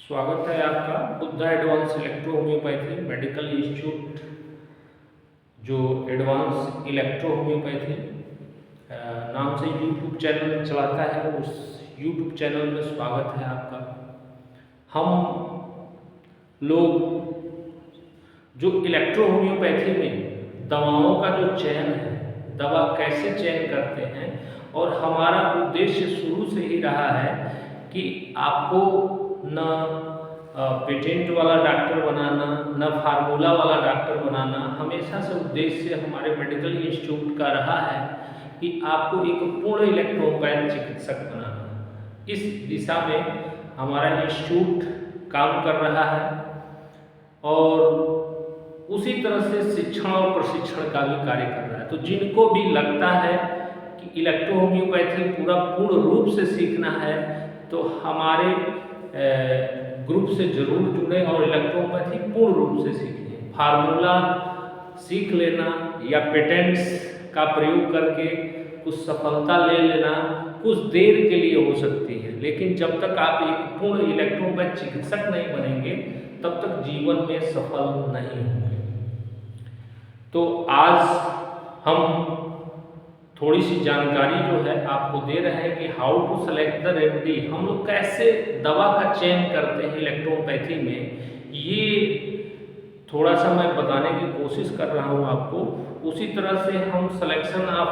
स्वागत है आपका Buddha advance electro homeopathy medical institute जो एडवांस इलेक्ट्रो होम्योपैथी नाम से यूट्यूब चैनल चलाता है। उस यूट्यूब चैनल में स्वागत है आपका। हम लोग जो इलेक्ट्रो होम्योपैथी में दवाओं का जो चयन है, दवा कैसे चयन करते हैं, और हमारा उद्देश्य शुरू से ही रहा है कि आपको न पेटेंट वाला डॉक्टर बनाना, न फार्मूला वाला डॉक्टर बनाना। हमेशा से उद्देश्य हमारे मेडिकल इंस्टीट्यूट का रहा है कि आपको एक पूर्ण इलेक्ट्रोपैथ चिकित्सक बनाना। इस दिशा में हमारा इंस्टीट्यूट काम कर रहा है और उसी तरह से शिक्षण और प्रशिक्षण का भी कार्य कर रहा है। तो जिनको भी लगता है कि इलेक्ट्रो होम्योपैथी पूर्ण रूप से सीखना है तो हमारे ग्रुप से जरूर जुड़ें और इलेक्ट्रोपैथी पूर्ण रूप से सीखें। फार्मूला सीख लेना या पेटेंट्स का प्रयोग करके कुछ सफलता ले लेना कुछ देर के लिए हो सकती है, लेकिन जब तक आप एक पूर्ण इलेक्ट्रोपैथ चिकित्सक नहीं बनेंगे तब तक जीवन में सफल नहीं होंगे। तो आज हम थोड़ी सी जानकारी जो है आपको दे रहे हैं कि how to select the remedy. हम लोग कैसे दवा का चयन करते हैं इलेक्ट्रोपैथी में, ये थोड़ा सा मैं बताने की कोशिश कर रहा हूँ आपको। उसी तरह से हम सिलेक्शन ऑफ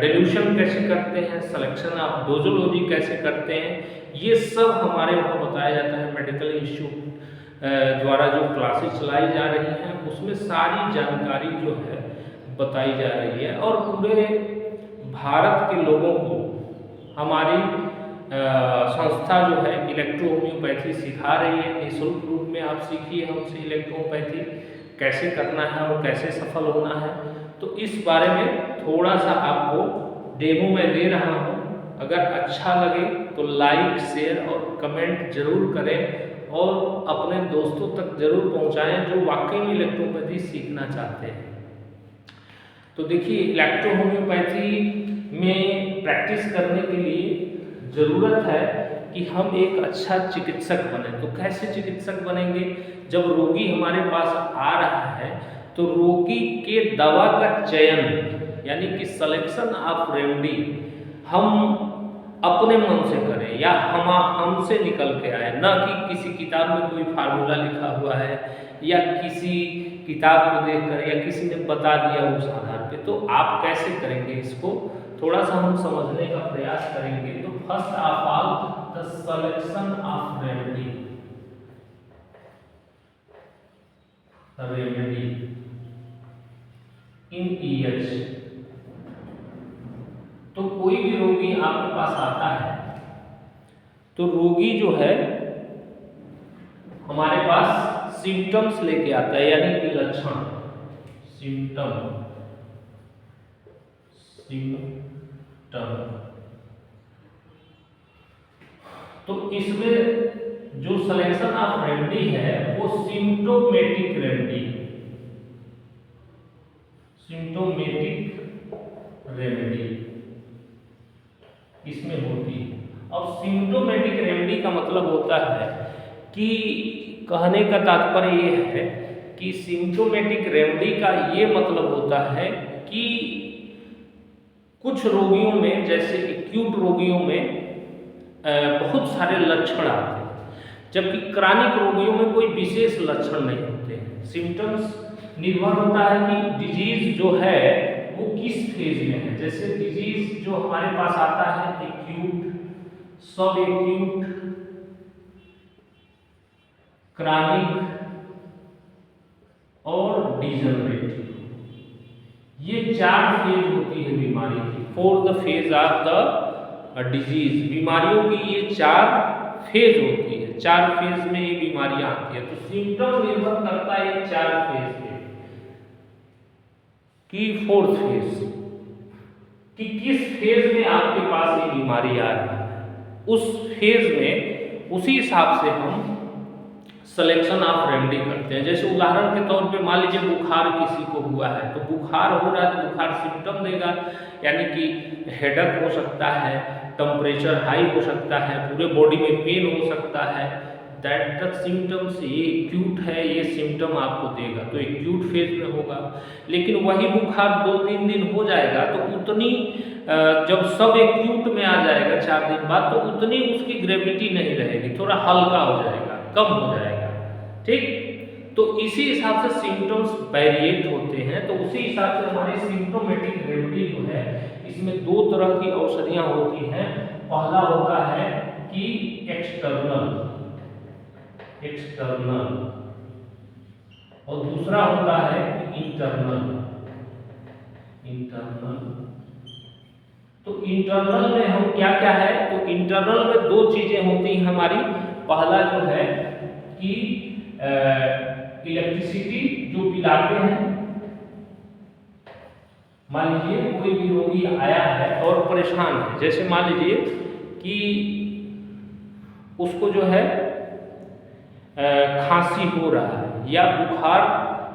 डिल्यूशन कैसे करते हैं, सिलेक्शन ऑफ डोजोलॉजी कैसे करते हैं, ये सब हमारे वहाँ बताया जाता है। मेडिकल इंस्टीट्यूट द्वारा जो क्लासेस चलाई जा रही हैं उसमें सारी जानकारी जो है बताई जा रही है और पूरे भारत के लोगों को हमारी संस्था जो है इलेक्ट्रो होम्योपैथी सिखा रही है। निःशुल्क रूप में आप सीखिए हमसे इलेक्ट्रोपैथी कैसे करना है और कैसे सफल होना है। तो इस बारे में थोड़ा सा आपको डेमो मैं दे रहा हूँ। अगर अच्छा लगे तो लाइक, शेयर और कमेंट जरूर करें और अपने दोस्तों तक जरूर पहुँचाएँ जो वाकई में इलेक्ट्रोपैथी सीखना चाहते हैं। तो देखिए, इलेक्ट्रो होम्योपैथी में प्रैक्टिस करने के लिए ज़रूरत है कि हम एक अच्छा चिकित्सक बने। तो कैसे चिकित्सक बनेंगे? जब रोगी हमारे पास आ रहा है तो रोगी के दवा का चयन यानी कि सिलेक्शन ऑफ रेमेडी हम अपने मन से करें या हमसे निकल के आए, ना कि किसी किताब में कोई फार्मूला लिखा हुआ है या किसी किताब को देखकर या किसी ने बता दिया उस आधार पे। तो आप कैसे करेंगे इसको थोड़ा सा हम समझने का प्रयास करेंगे। तो first of all the selection of remedy in EH. तो कोई भी रोगी आपके पास आता है तो रोगी जो है हमारे पास सिम्टम्स लेके आता है, यानी कि लक्षण, सिम्टम। तो इसमें जो सिलेक्शन ऑफ रेमेडी है वो सिम्टोमेटिक रेमेडी, इसमें होती है। अब सिम्टोमेटिक रेमेडी का मतलब होता है कि कहने का तात्पर्य ये है कि सिम्टोमेटिक रेमेडी का ये मतलब होता है कि कुछ रोगियों में, जैसे एक्यूट रोगियों में बहुत सारे लक्षण आते हैं, जबकि क्रॉनिक रोगियों में कोई विशेष लक्षण नहीं होते हैं। सिम्टम्स निर्भर होता है कि डिजीज जो है वो किस फेज में है। जैसे डिजीज जो हमारे पास आता है एक्यूट, सब एक्यूट, क्रॉनिक और डिजनरेटिव, ये 4 फेज होती है बीमारी की। 4 फेज ऑफ द डिजीज, बीमारियों की ये 4 फेज होती है। 4 फेज में ये बीमारियां आती है। तो सिम्टम निर्भर करता है ये 4 फेज पे कि 4th फेज कि किस फेज में आपके पास ये बीमारी आ रही है। उस फेज में उसी हिसाब से हम सिलेक्शन ऑफ रेमेडी करते हैं। जैसे उदाहरण के तौर पे मान लीजिए बुखार किसी को हुआ है, तो बुखार हो रहा है तो बुखार सिम्टम देगा, यानी कि हेडेक हो सकता है, टेम्परेचर हाई हो सकता है, पूरे बॉडी में पेन हो सकता है, दैट द सिम्टम्स, ये एक्यूट है, ये सिम्टम आपको देगा, तो एक्यूट फेज में होगा। लेकिन वही बुखार 2-3 दिन हो जाएगा तो उतनी जब सब एक्यूट में आ जाएगा 4 दिन बाद, तो उतनी उसकी ग्रेविटी नहीं रहेगी, थोड़ा हल्का हो जाएगा, कम हो जाएगा, ठीक। तो इसी हिसाब से सिम्टम्स वेरिएट होते हैं। तो उसी हिसाब से हमारी सिम्टोमेटिक रेमेडी जो है, इसमें 2 तरह की औषधियाँ होती हैं। पहला होता है कि एक्सटर्नल और दूसरा होता है इंटरनल। तो इंटरनल में हम क्या क्या है, तो इंटरनल में 2 चीजें होती हैं हमारी। पहला जो है कि इलेक्ट्रिसिटी जो पिलाते हैं, मान लीजिए कोई भी रोगी आया है और परेशान है, जैसे मान लीजिए कि उसको जो है खांसी हो रहा है या बुखार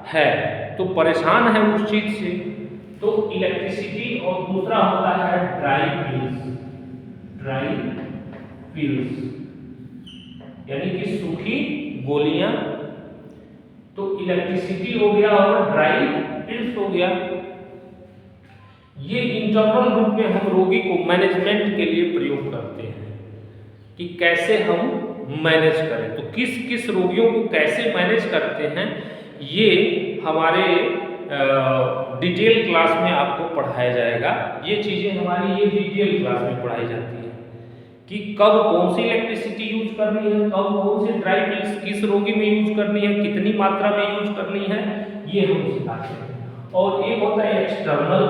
है, तो परेशान है उस चीज से, तो इलेक्ट्रिसिटी, और दूसरा होता है ड्राई पिल्स, यानी कि सूखी गोलियां। तो इलेक्ट्रिसिटी हो गया और ड्राई पिल्स हो गया। ये इंटरनल रूप में हम रोगी को मैनेजमेंट के लिए प्रयोग करते हैं कि कैसे हम मैनेज करें। तो किस किस रोगियों को कैसे मैनेज करते हैं, ये हमारे डिटेल क्लास में आपको पढ़ाया जाएगा। ये चीज़ें हमारी ये डिटेल क्लास में पढ़ाई जाती है कि कब कौन सी इलेक्ट्रिसिटी यूज करनी है, कब कौन सी ड्राई पिल्स किस रोगी में यूज करनी है, कितनी मात्रा में यूज करनी है, ये हम सिखाते हैं। और एक होता है एक्सटर्नल,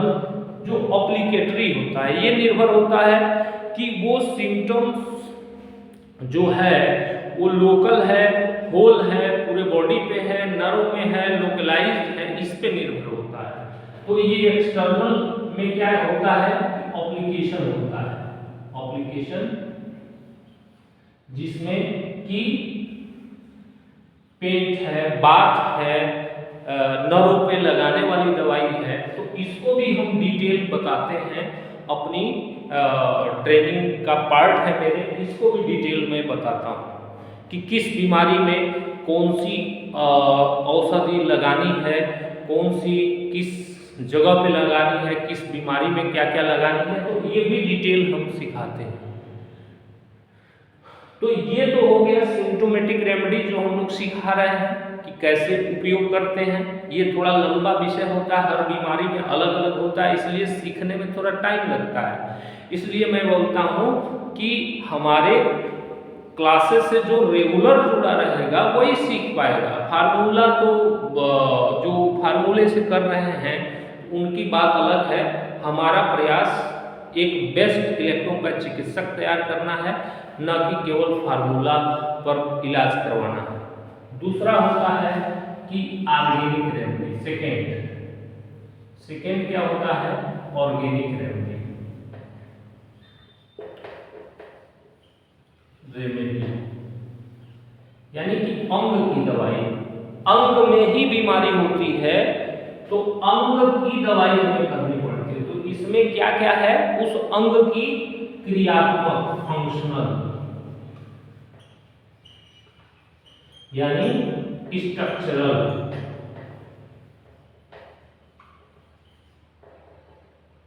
जो एप्लीकेटरी होता है। ये निर्भर होता है कि वो सिम्टम्स जो है वो लोकल है, होल है, पूरे बॉडी पे है, नर्व में है, लोकलाइज्ड है, इस पे निर्भर होता है। तो ये एक्सटर्नल में क्या होता है, एप्लीकेशन होता है, एप्लीकेशन जिसमें कि पेट है, बाथ है, नरों पे लगाने वाली दवाई है। तो इसको भी हम डिटेल बताते हैं, अपनी ट्रेनिंग का पार्ट है मेरे, इसको भी डिटेल में बताता हूँ कि किस बीमारी में कौन सी औषधि लगानी है, कौन सी किस जगह पे लगानी है, किस बीमारी में क्या क्या लगानी है, तो ये भी डिटेल हम सिखाते हैं। तो ये तो हो गया सिम्टोमेटिक रेमेडी जो हम लोग सिखा रहे हैं कि कैसे उपयोग करते हैं। ये थोड़ा लंबा विषय होता है, हर बीमारी में अलग अलग होता है, इसलिए सीखने में थोड़ा टाइम लगता है। इसलिए मैं बोलता हूँ कि हमारे क्लासेस से जो रेगुलर जुड़ा रहेगा वही सीख पाएगा। फार्मूला तो जो फार्मूले से कर रहे हैं उनकी बात अलग है। हमारा प्रयास एक बेस्ट इलेक्ट्रोपैथ चिकित्सक तैयार करना है, न कि केवल फार्मूला पर इलाज करवाना है। दूसरा होता है कि ऑर्गेनिक रेमेडी। सेकेंड क्या होता है, ऑर्गेनिक रेमेडी। यानी कि अंग की दवाई, अंग में ही बीमारी होती है तो अंग की दवाई हमें करनी पड़ती है। तो इसमें क्या क्या है, उस अंग की क्रियात्मक, फंक्शनल, यानी स्ट्रक्चरल,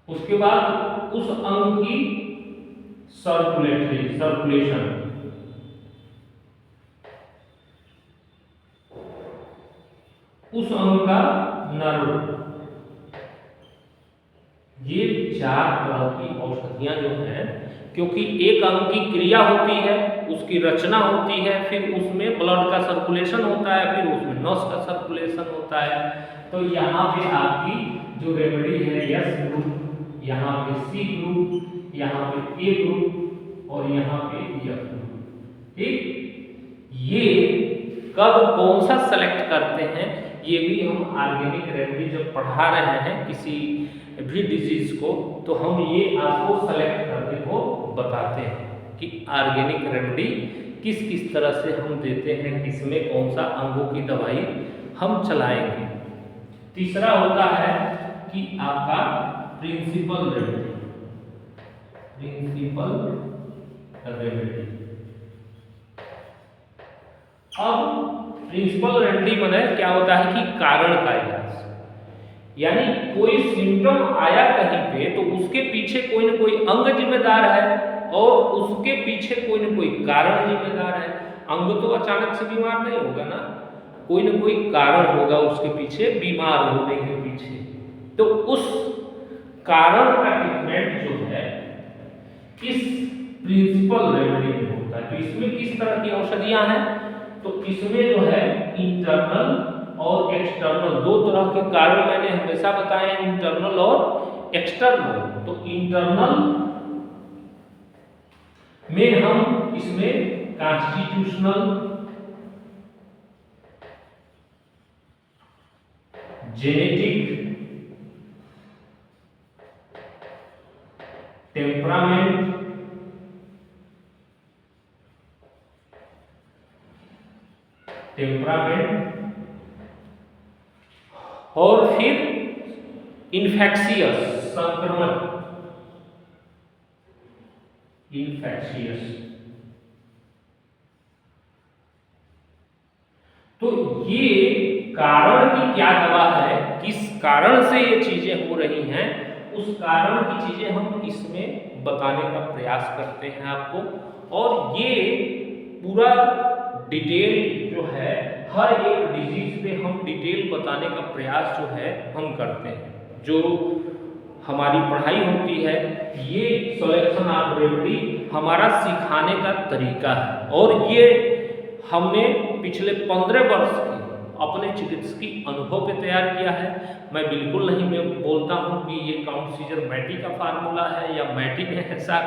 उसके बाद उस अंग की सर्कुलेशन, उस अंग का नर्व। ये 4 तरह की औषधियां जो हैं, क्योंकि एक अंग की क्रिया होती है, उसकी रचना होती है, फिर उसमें ब्लड का सर्कुलेशन होता है, फिर उसमें नस का सर्कुलेशन होता है। तो यहाँ पे आपकी जो रेमेडी है यस ग्रुप, यहाँ पे सी ग्रुप, यहाँ पे ए ग्रुप और यहाँ पे एफ ग्रुप। ठीक, ये कब कौन सा सेलेक्ट करते हैं, ये भी हम ऑर्गेनिक रेमेडी जब पढ़ा रहे हैं किसी भी डिजीज को, तो हम ये आपको सेलेक्ट करने को बताते हैं कि ऑर्गेनिक रेमेडी किस किस तरह से हम देते हैं, किसमें कौन सा अंगों की दवाई हम चलाएंगे। तीसरा होता है कि आपका प्रिंसिपल रेमेडी। Principal remedy. अब प्रिंसिपल रेमेडी माने क्या होता है कि कारण का इलाज, यानी कोई सिम्टम आया कहीं पे तो उसके पीछे कोई न कोई अंग जिम्मेदार है और उसके पीछे कोई न कोई कारण जिम्मेदार है। अंग तो अचानक से बीमार नहीं होगा ना, कोई न कोई कारण होगा उसके पीछे, बीमार होने के पीछे। तो उस कारण का ट्रीटमेंट जो है इस प्रिंसिपल रेमेडी में होता है। तो इसमें किस तरह की औषधियां हैं, तो इसमें जो है इंटरनल और एक्सटर्नल, दो तरह के कारण मैंने हमेशा बताए हैं, इंटरनल और एक्सटर्नल। तो इंटरनल में हम इसमें कॉन्स्टिट्यूशनल, जेनेटिक, टेम्परामेंट, और फिर इन्फेक्शियस, संक्रमण, इन्फेक्शियस। तो ये कारण की क्या दवा है, किस कारण से ये चीजें हो रही हैं, उस कारण की चीजें हम इसमें बताने का प्रयास करते हैं आपको। और ये पूरा डिटेल जो है हर एक डिजीज पे हम डिटेल बताने का प्रयास जो है हम करते हैं। जो हमारी पढ़ाई होती है, ये सिलेक्शन ऑफ रेमेडी हमारा सिखाने का तरीका है और ये हमने पिछले 15 वर्ष के अपने चिकित्सकीय अनुभव पे तैयार किया है। मैं बिल्कुल नहीं मैं बोलता हूँ कि ये काउंट सीजर मैटी का फार्मूला है या मैटी ने ऐसा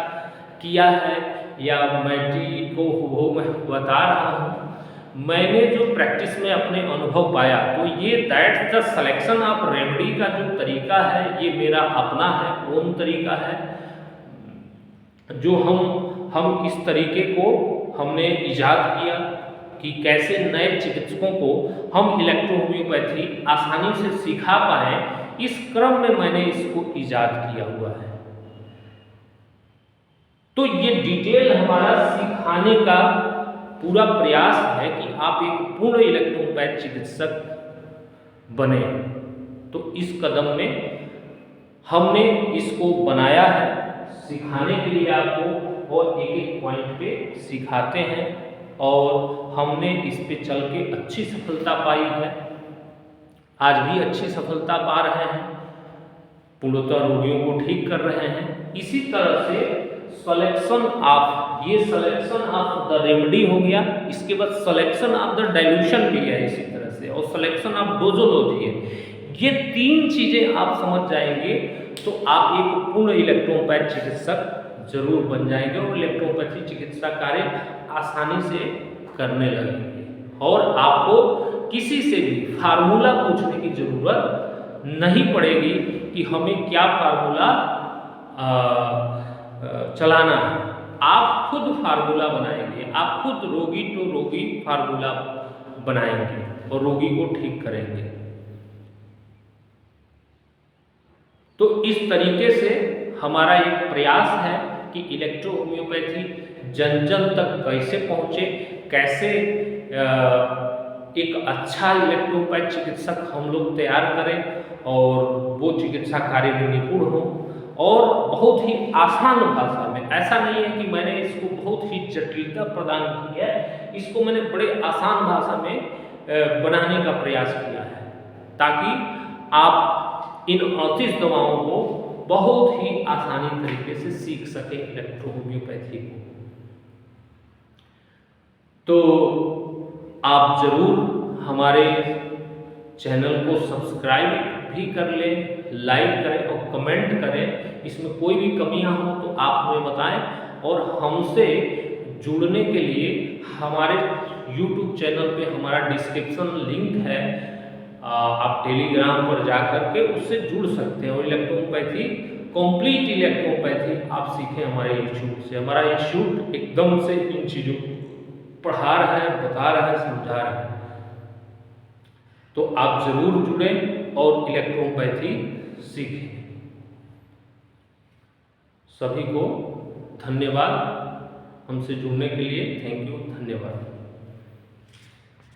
किया है या मैटी को वो मैं बता रहा हूँ। मैंने जो प्रैक्टिस में अपने अनुभव पाया तो ये that's the selection of remedy का जो तरीका है ये मेरा अपना है, ओन तरीका है, जो हम इस तरीके को हमने इजाद किया कि कैसे नए चिकित्सकों को हम इलेक्ट्रोहोम्योपैथी आसानी से सिखा पाए। इस क्रम में मैंने इसको इजाद किया हुआ है। तो ये डिटेल हमारा सिखाने का पूरा प्रयास है कि आप एक पूर्ण इलेक्ट्रोपैथ चिकित्सक बने। तो इस कदम में हमने इसको बनाया है सिखाने के लिए आपको, और एक एक पॉइंट पे सिखाते हैं और हमने इस पे चल के अच्छी सफलता पाई है। आज भी अच्छी सफलता पा रहे हैं, पूर्णतः रोगियों को ठीक कर रहे हैं। इसी तरह से सिलेक्शन ऑफ, ये सिलेक्शन ऑफ द रेमेडी हो गया, इसके बाद सिलेक्शन ऑफ द डाइल्यूशन भी है इसी तरह से, और सिलेक्शन ऑफ डोजोलॉजी है। ये तीन चीजें आप समझ जाएंगे तो आप एक पूर्ण इलेक्ट्रोपैथ चिकित्सक जरूर बन जाएंगे और इलेक्ट्रोपैथी चिकित्सा कार्य आसानी से करने लगेंगे और आपको किसी से भी फार्मूला पूछने की जरूरत नहीं पड़ेगी कि हमें क्या फार्मूला चलाना है। आप खुद फार्मूला बनाएंगे, आप खुद रोगी टू रोगी फार्मूला बनाएंगे और रोगी को ठीक करेंगे। तो इस तरीके से हमारा एक प्रयास है कि इलेक्ट्रोहोम्योपैथी जन जन तक कैसे पहुँचे, कैसे एक अच्छा इलेक्ट्रोपैथ चिकित्सक हम लोग तैयार करें और वो चिकित्सा कार्य में निपुण हो और बहुत ही आसान भाषा में। ऐसा नहीं है कि मैंने इसको बहुत ही जटिलता प्रदान की है, इसको मैंने बड़े आसान भाषा में बनाने का प्रयास किया है ताकि आप इन 38 दवाओं को बहुत ही आसानी तरीके से सीख सकें इलेक्ट्रोहोम्योपैथी को। तो आप जरूर हमारे चैनल को सब्सक्राइब भी कर लें, लाइक करें और कमेंट करें। इसमें कोई भी कमियां हो तो आप हमें बताएं और हमसे जुड़ने के लिए हमारे YouTube चैनल पे हमारा डिस्क्रिप्शन लिंक है, आप टेलीग्राम पर जा कर के उससे जुड़ सकते हैं और इलेक्ट्रोपैथी, कंप्लीट इलेक्ट्रोपैथी आप सीखें हमारे इंस्टीट्यूट से। हमारा इंस्टीट्यूट एकदम से इन चीज़ों पढ़ा रहा है, बता रहा है, समझा रहा है। तो आप जरूर जुड़ें और इलेक्ट्रोपैथी सीखें। सभी को धन्यवाद। हमसे जुड़ने के लिए थैंक यू, धन्यवाद।